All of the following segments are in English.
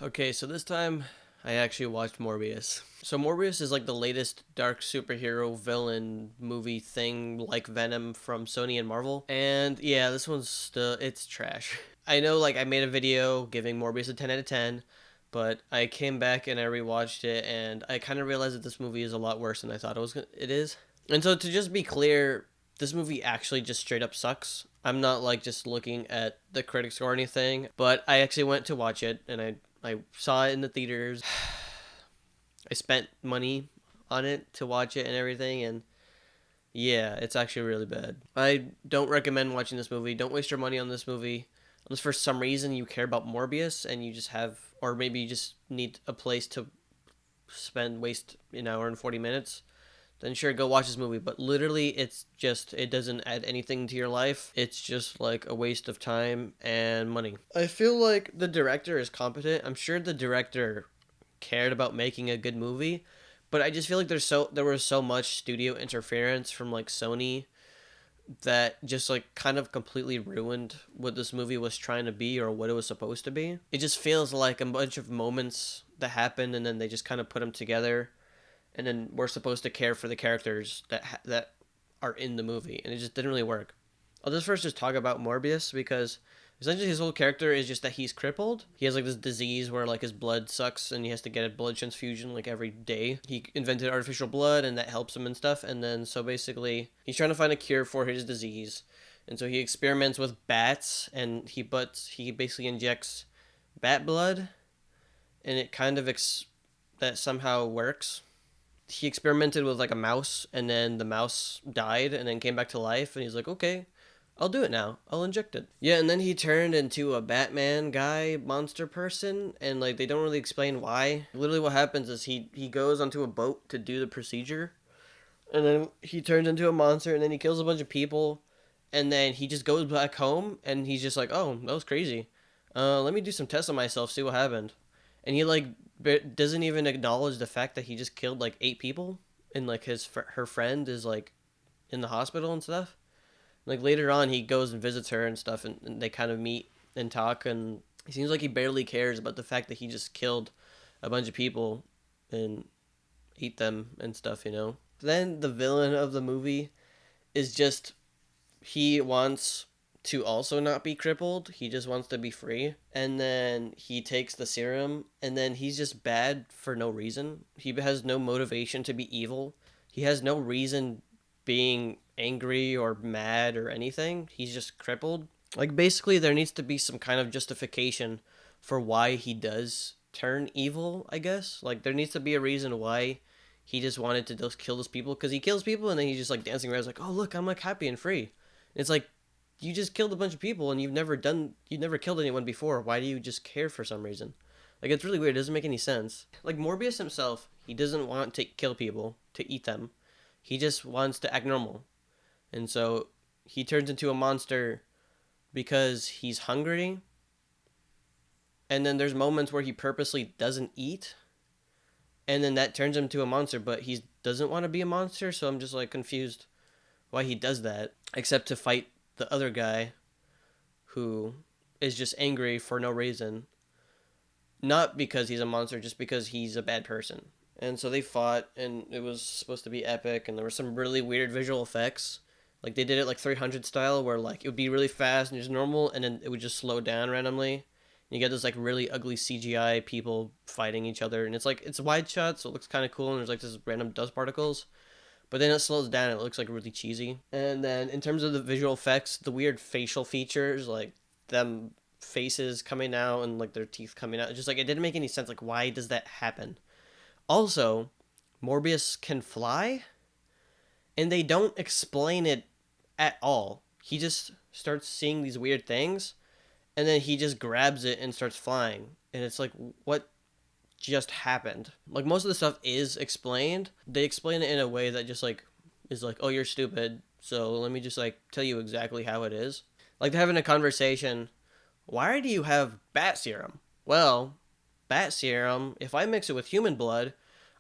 Okay, so this time I actually watched Morbius. So Morbius is like the latest dark superhero villain movie thing like Venom from Sony and Marvel. And yeah, this one's still it's trash. I know like I made a video giving Morbius a 10 out of 10, but I came back and I rewatched it and I kind of realized that this movie is a lot worse than I thought it is. And so to just be clear, this movie actually just straight up sucks. I'm not like just looking at the critics or anything, but I actually went to watch it and I saw it in the theaters. I spent money on it to watch it and everything, and yeah, it's actually really bad. I don't recommend watching this movie. Don't waste your money on this movie. Unless for some reason you care about Morbius and you just have, or maybe you just need a place to waste an hour and 40 minutes, then sure, go watch this movie. But literally, it doesn't add anything to your life. It's just like a waste of time and money. I feel like the director is competent. I'm sure the director cared about making a good movie, but I just feel like there was so much studio interference from like Sony that just like kind of completely ruined what this movie was trying to be or what it was supposed to be. It just feels like a bunch of moments that happened and then they just kind of put them together, and then we're supposed to care for the characters that are in the movie, and it just didn't really work. I'll just first just talk about Morbius because essentially his whole character is just that he's crippled. He has like this disease where like his blood sucks and he has to get a blood transfusion like every day. He invented artificial blood and that helps him and stuff. And then so basically he's trying to find a cure for his disease. And so he experiments with bats and he basically injects bat blood, and it kind of that somehow works. He experimented with like a mouse, and then the mouse died and then came back to life, and he's like, okay, I'll do it now. I'll inject it. Yeah, and then he turned into a Batman guy monster person, and like they don't really explain why. Literally what happens is he goes onto a boat to do the procedure, and then he turns into a monster, and then he kills a bunch of people, and then he just goes back home, and he's just like, oh, that was crazy. Let me do some tests on myself, see what happened. And he like doesn't even acknowledge the fact that he just killed like 8 people, and like her friend is like in the hospital and stuff. Like later on, he goes and visits her and stuff, and they kind of meet and talk, and he seems like he barely cares about the fact that he just killed a bunch of people and ate them and stuff, you know? Then the villain of the movie is just, he wants to also not be crippled. He just wants to be free. And then he takes the serum, and then he's just bad for no reason. He has no motivation to be evil. He has no reason being angry or mad or anything. He's just crippled. Like basically there needs to be some kind of justification for why he does turn evil, I guess. Like there needs to be a reason why he just wanted to just kill those people, because he kills people and then he's just like dancing around like, oh look, I'm like happy and free. And it's like, you just killed a bunch of people and you've never killed anyone before. Why do you just care for some reason? Like it's really weird. It doesn't make any sense. Like Morbius himself, he doesn't want to kill people to eat them. He just wants to act normal. And so he turns into a monster because he's hungry. And then there's moments where he purposely doesn't eat. And then that turns him to a monster, but he doesn't want to be a monster, so I'm just like confused why he does that, except to fight the other guy who is just angry for no reason. Not because he's a monster, just because he's a bad person. And so they fought, and it was supposed to be epic, and there were some really weird visual effects. Like they did it like 300 style, where like it would be really fast and just normal, and then it would just slow down randomly. And you get this like really ugly CGI people fighting each other, and it's like it's wide shot, so it looks kind of cool. And there's like this random dust particles, but then it slows down and it looks like really cheesy. And then in terms of the visual effects, the weird facial features, like them faces coming out and like their teeth coming out, it's just like it didn't make any sense. Like why does that happen? Also, Morbius can fly, and they don't explain it at all. He just starts seeing these weird things, and then he just grabs it and starts flying. And it's like, what just happened? Like, most of the stuff is explained. They explain it in a way that just, like, is like, oh, you're stupid, so let me just, like, tell you exactly how it is. Like, they're having a conversation. Why do you have bat serum? Well, bat serum, if I mix it with human blood,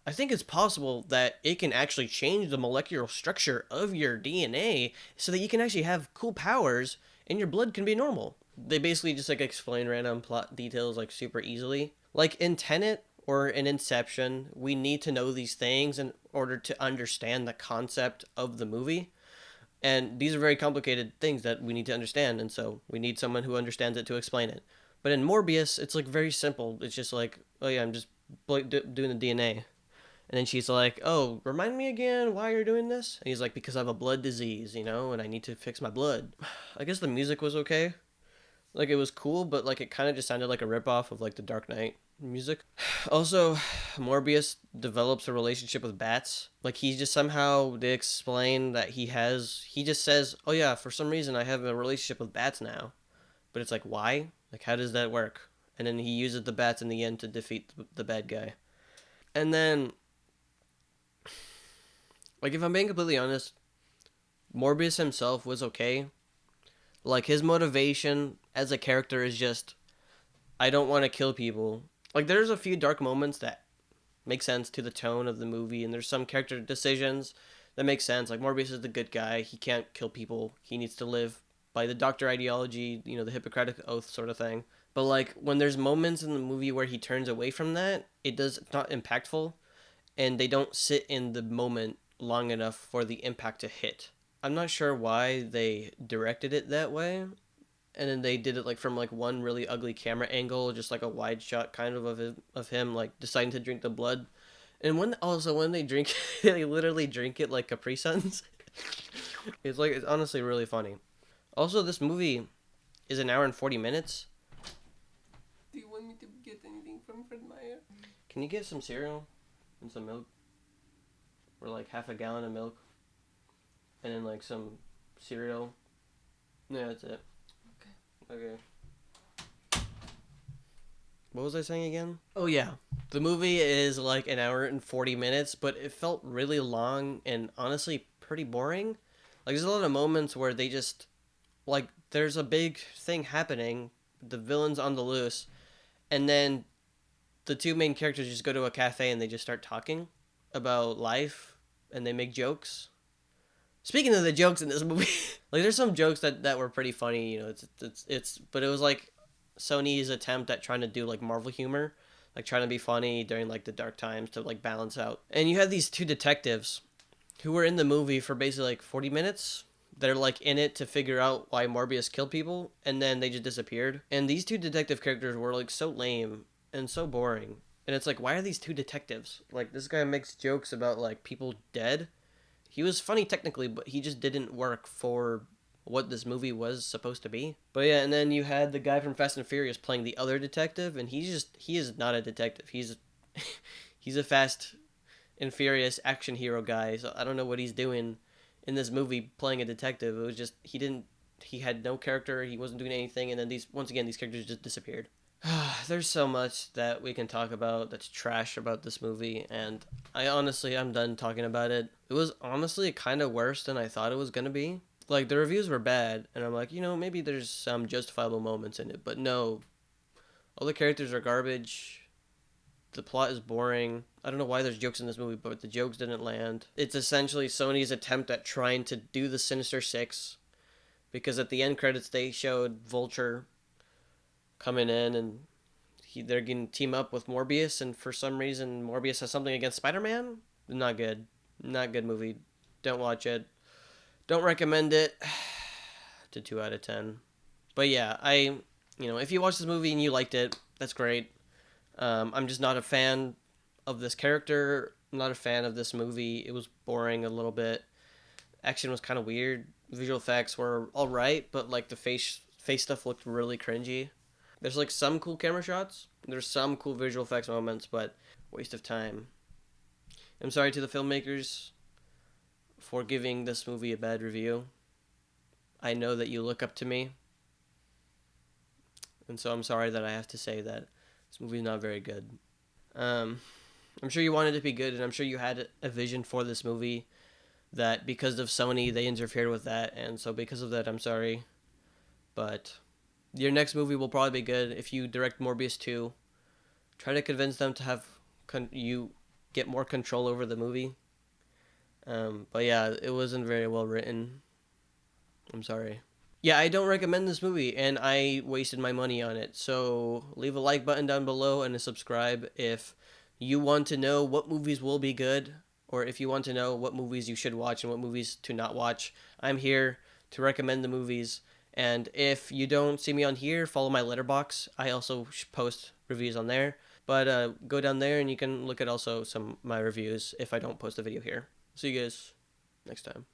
I think it's possible that it can actually change the molecular structure of your DNA so that you can actually have cool powers and your blood can be normal. They basically just like explain random plot details like super easily. Like in Tenet or in Inception, we need to know these things in order to understand the concept of the movie. And these are very complicated things that we need to understand, and so we need someone who understands it to explain it. But in Morbius, it's like very simple. It's just like, oh yeah, I'm just doing the DNA. And then she's like, "Oh, remind me again why you're doing this?" And he's like, "Because I have a blood disease, and I need to fix my blood." I guess the music was okay. Like it was cool, but like it kind of just sounded like a ripoff of like the Dark Knight music. Also, Morbius develops a relationship with bats. Like he just somehow they explain that he just says, "Oh yeah, for some reason I have a relationship with bats now." But it's like, why? Like how does that work? And then he uses the bats in the end to defeat the bad guy. And then like if I'm being completely honest, Morbius himself was okay. Like his motivation as a character is just I don't want to kill people. Like there's a few dark moments that make sense to the tone of the movie, and there's some character decisions that make sense. Like Morbius is the good guy; he can't kill people. He needs to live by the doctor ideology, the Hippocratic oath sort of thing. But like when there's moments in the movie where he turns away from that, it's not impactful, and they don't sit in the moment long enough for the impact to hit. I'm not sure why they directed it that way, and then they did it like from like one really ugly camera angle, just like a wide shot kind of him like deciding to drink the blood. And when they drink, they literally drink it like Capri Suns. It's honestly really funny. Also, this movie is an hour and 40 minutes. Do you want me to get anything from Fred Meyer? Can you get some cereal and some milk, or like half a gallon of milk, and then like some cereal? Yeah, that's it. Okay. What was I saying again? Oh yeah. The movie is like an hour and 40 minutes, but it felt really long and honestly pretty boring. Like there's a lot of moments where they just like there's a big thing happening, the villain's on the loose, and then the two main characters just go to a cafe and they just start talking about life and they make jokes. Speaking of the jokes in this movie, like there's some jokes that were pretty funny. But it was like Sony's attempt at trying to do like Marvel humor, like trying to be funny during like the dark times to like balance out. And you have these two detectives who were in the movie for basically like 40 minutes. They're like in it to figure out why Morbius killed people, and then they just disappeared. And these two detective characters were like so lame and so boring. And it's like, why are these two detectives? Like this guy makes jokes about like people dead. He was funny technically, but he just didn't work for what this movie was supposed to be. But yeah, and then you had the guy from Fast and Furious playing the other detective, and he is not a detective. He's a Fast and Furious action hero guy. So I don't know what he's doing in this movie playing a detective. It was just he had no character. He wasn't doing anything, and then these characters just disappeared. There's so much that we can talk about that's trash about this movie, and I'm done talking about it. It was honestly kind of worse than I thought it was gonna be. Like the reviews were bad, and I'm like, maybe there's some justifiable moments in it, but no, all the characters are garbage. The plot is boring. I don't know why there's jokes in this movie, but the jokes didn't land. It's essentially Sony's attempt at trying to do the Sinister Six, because at the end credits they showed Vulture coming in and they're going to team up with Morbius, and for some reason Morbius has something against Spider-Man. Not good. Not good movie. Don't watch it. Don't recommend it. To 2 out of 10. But yeah, if you watched this movie and you liked it, that's great. I'm just not a fan of this character. I'm not a fan of this movie. It was boring a little bit. Action was kind of weird. Visual effects were all right, but like the face stuff looked really cringy. There's like some cool camera shots. There's some cool visual effects moments, but waste of time. I'm sorry to the filmmakers for giving this movie a bad review. I know that you look up to me, and so I'm sorry that I have to say that this movie is not very good. Um, I'm sure you wanted it to be good, and I'm sure you had a vision for this movie that because of Sony, they interfered with that, and so because of that, I'm sorry. But your next movie will probably be good if you direct Morbius 2. Try to convince them to have you get more control over the movie. But yeah, it wasn't very well written. I'm sorry. Yeah, I don't recommend this movie, and I wasted my money on it. So leave a like button down below and a subscribe if you want to know what movies will be good, or if you want to know what movies you should watch and what movies to not watch. I'm here to recommend the movies. And if you don't see me on here, follow my Letterboxd. I also post reviews on there. But go down there and you can look at also some of my reviews if I don't post a video here. See you guys next time.